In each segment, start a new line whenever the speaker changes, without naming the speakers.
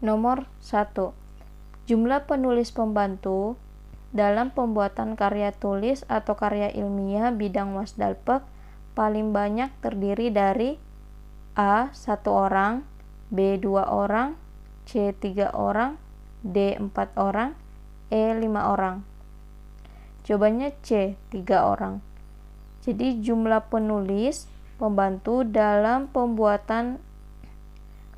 Nomor 1. Jumlah penulis pembantu dalam pembuatan karya tulis atau karya ilmiah bidang wasdalpek paling banyak terdiri dari A. 1 orang, B. 2 orang, C. 3 orang, D. 4 orang, E. 5 orang. Jawabannya C. 3 orang. Jadi jumlah penulis pembantu dalam pembuatan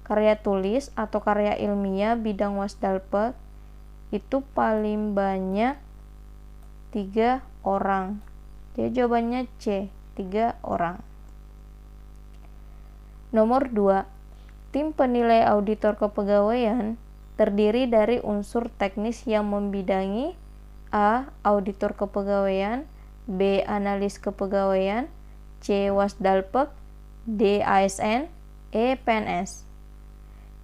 karya tulis atau karya ilmiah bidang wasdalpek itu paling banyak 3 orang. Jadi jawabannya C. 3 orang. Nomor 2. Tim penilai auditor kepegawaian terdiri dari unsur teknis yang membidangi A. Auditor kepegawaian, B. Analis kepegawaian, C. Wasdalpek, D. ASN, E. PNS.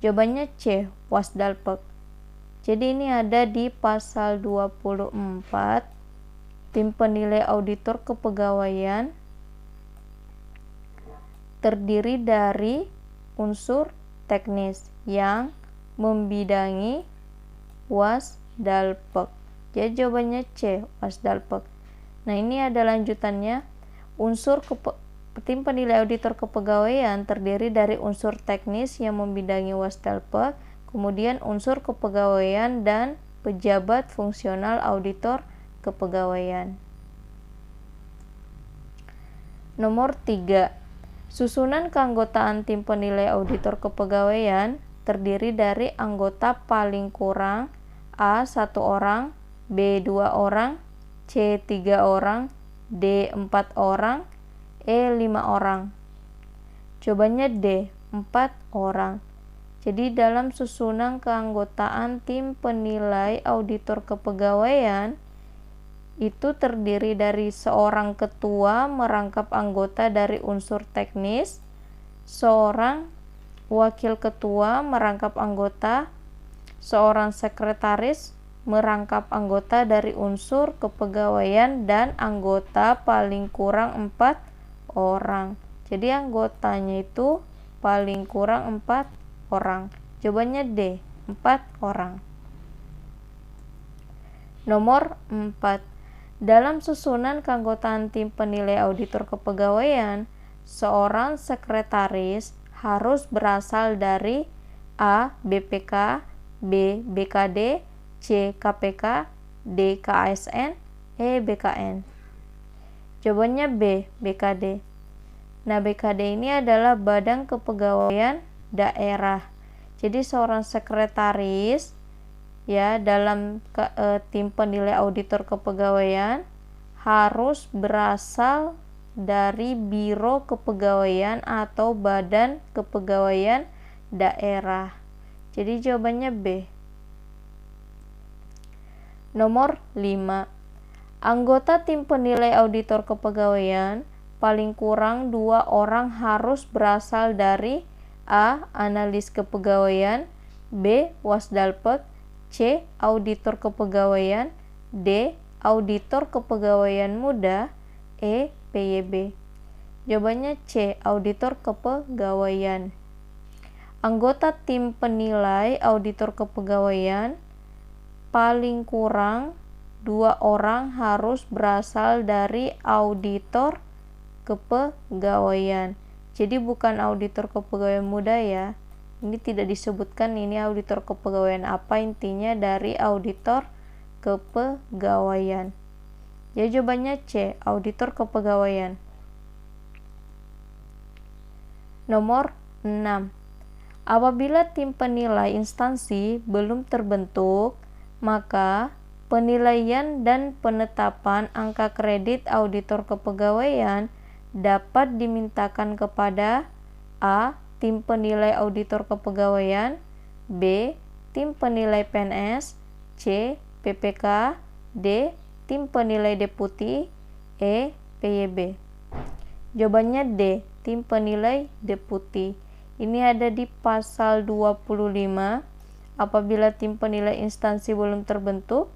Jawabannya C. Wasdalpek. Jadi ini ada di pasal 24, tim penilai auditor kepegawaian terdiri dari unsur teknis yang membidangi wasdalpek. Jadi jawabannya C. Wasdalpek. Nah ini ada lanjutannya. Tim penilai auditor kepegawaian terdiri dari unsur teknis yang membidangi wasdalpek, kemudian unsur kepegawaian dan pejabat fungsional auditor kepegawaian. Nomor 3. Susunan keanggotaan tim penilai auditor kepegawaian terdiri dari anggota paling kurang A. 1 orang, B. 2 orang, C. 3 orang, D. 4 orang, E. 5 orang. Jawabannya D. 4 orang. Jadi dalam susunan keanggotaan tim penilai auditor kepegawaian itu terdiri dari seorang ketua merangkap anggota dari unsur teknis, seorang wakil ketua merangkap anggota, seorang sekretaris merangkap anggota dari unsur kepegawaian, dan anggota paling kurang 4 orang. Jadi anggotanya itu paling kurang 4 orang. Jawabannya D. 4 orang. Nomor 4. Dalam susunan keanggotaan tim penilai auditor kepegawaian, seorang sekretaris harus berasal dari A. BPK, B. BKD, C. KPK, D. KASN, E. BKN. Jawabannya B. BKD. Nah, BKD ini adalah Badan Kepegawaian Daerah. Jadi seorang sekretaris ya dalam tim penilai auditor kepegawaian harus berasal dari Biro Kepegawaian atau Badan Kepegawaian Daerah. Jadi jawabannya B. Nomor 5. Anggota tim penilai auditor kepegawaian paling kurang 2 orang harus berasal dari A. Analis kepegawaian, B. Wasdalpek, C. Auditor kepegawaian, D. Auditor kepegawaian muda, E. PYB. Jawabannya C. Auditor kepegawaian. Anggota tim penilai auditor kepegawaian paling kurang 2 orang harus berasal dari auditor kepegawaian. Jadi bukan auditor kepegawaian muda ya. Ini tidak disebutkan ini auditor kepegawaian apa, intinya dari auditor kepegawaian. Jadi jawabannya C. Auditor kepegawaian. Nomor 6. Apabila tim penilai instansi belum terbentuk, maka penilaian dan penetapan angka kredit auditor kepegawaian dapat dimintakan kepada A. Tim penilai auditor kepegawaian, B. Tim penilai PNS, C. PPK, D. Tim penilai deputi, E. PYB. Jawabannya D. Tim penilai deputi. Ini ada di pasal 25. Apabila tim penilai instansi belum terbentuk,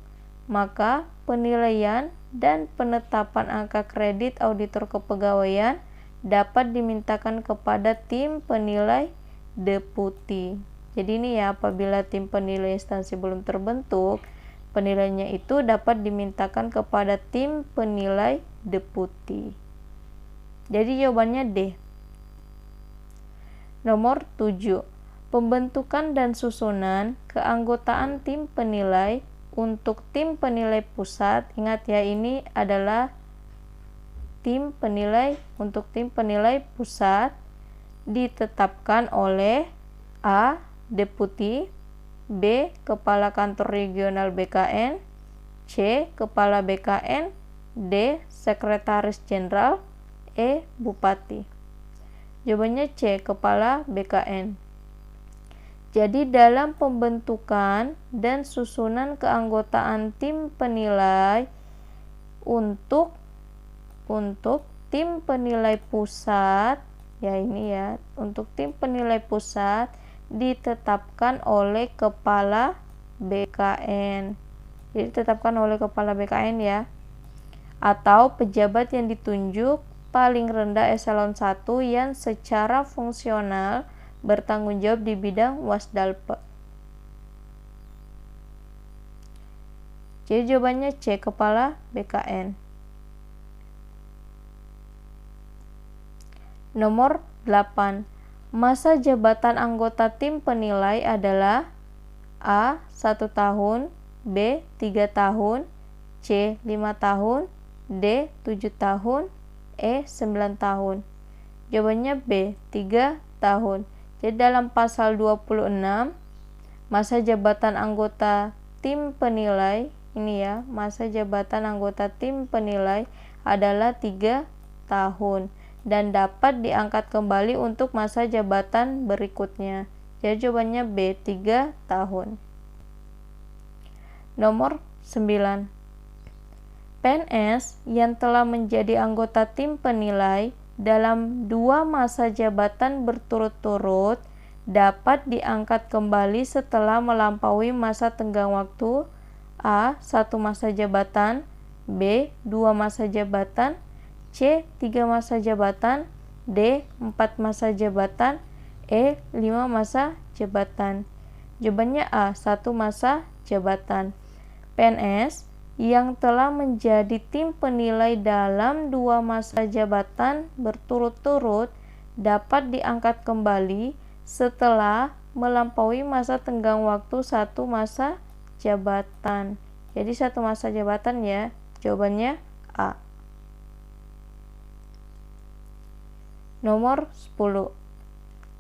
maka penilaian dan penetapan angka kredit auditor kepegawaian dapat dimintakan kepada tim penilai deputi. Jadi ini ya, apabila tim penilai instansi belum terbentuk, penilainya itu dapat dimintakan kepada tim penilai deputi. Jadi jawabannya D. Nomor 7. Pembentukan dan susunan keanggotaan tim penilai untuk tim penilai pusat. Ingat ya, ini adalah tim penilai untuk tim penilai pusat ditetapkan oleh A. Deputi, B. Kepala Kantor Regional BKN, C. Kepala BKN, D. Sekretaris Jenderal, E. Bupati. Jawabannya C. Kepala BKN. Jadi dalam pembentukan dan susunan keanggotaan tim penilai untuk tim penilai pusat, ya ini ya, untuk tim penilai pusat ditetapkan oleh kepala BKN. Jadi ditetapkan oleh kepala BKN ya, atau pejabat yang ditunjuk paling rendah eselon 1 yang secara fungsional bertanggung jawab di bidang Wasdalpe. Jadi jawabannya C. Kepala BKN. Nomor 8. Masa jabatan anggota tim penilai adalah A. 1 tahun, B. 3 tahun, C. 5 tahun, D. 7 tahun, E. 9 tahun. Jawabannya B. 3 tahun. Jadi dalam pasal 26, masa jabatan anggota tim penilai, ini ya, masa jabatan anggota tim penilai adalah 3 tahun. Dan dapat diangkat kembali untuk masa jabatan berikutnya. Jadi jawabannya B. 3 tahun. Nomor 9. PNS yang telah menjadi anggota tim penilai dalam 2 masa jabatan berturut-turut dapat diangkat kembali setelah melampaui masa tenggang waktu A. 1 masa jabatan, B. 2 masa jabatan, C. 3 masa jabatan, D. 4 masa jabatan, E. 5 masa jabatan. Jawabannya A. 1 masa jabatan. PNS yang telah menjadi tim penilai dalam 2 masa jabatan berturut-turut dapat diangkat kembali setelah melampaui masa tenggang waktu 1 masa jabatan. Jadi 1 masa jabatan ya. Jawabannya A. Nomor 10.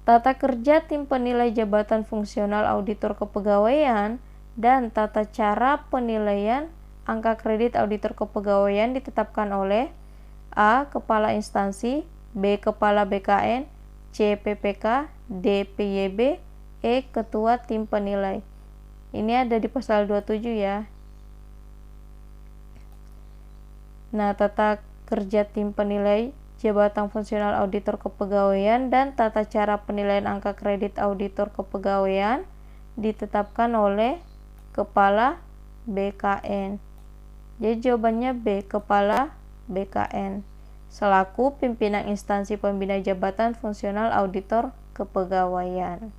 Tata kerja tim penilai jabatan fungsional auditor kepegawaian dan tata cara penilaian angka kredit auditor kepegawaian ditetapkan oleh A. Kepala instansi, B. Kepala BKN, C. PPK, D. PYB, E. Ketua tim penilai. Ini ada di pasal 27 ya. Nah, tata kerja tim penilai jabatan fungsional auditor kepegawaian dan tata cara penilaian angka kredit auditor kepegawaian ditetapkan oleh Kepala BKN. Jadi jawabannya B. Kepala BKN selaku pimpinan instansi pembina jabatan fungsional auditor kepegawaian.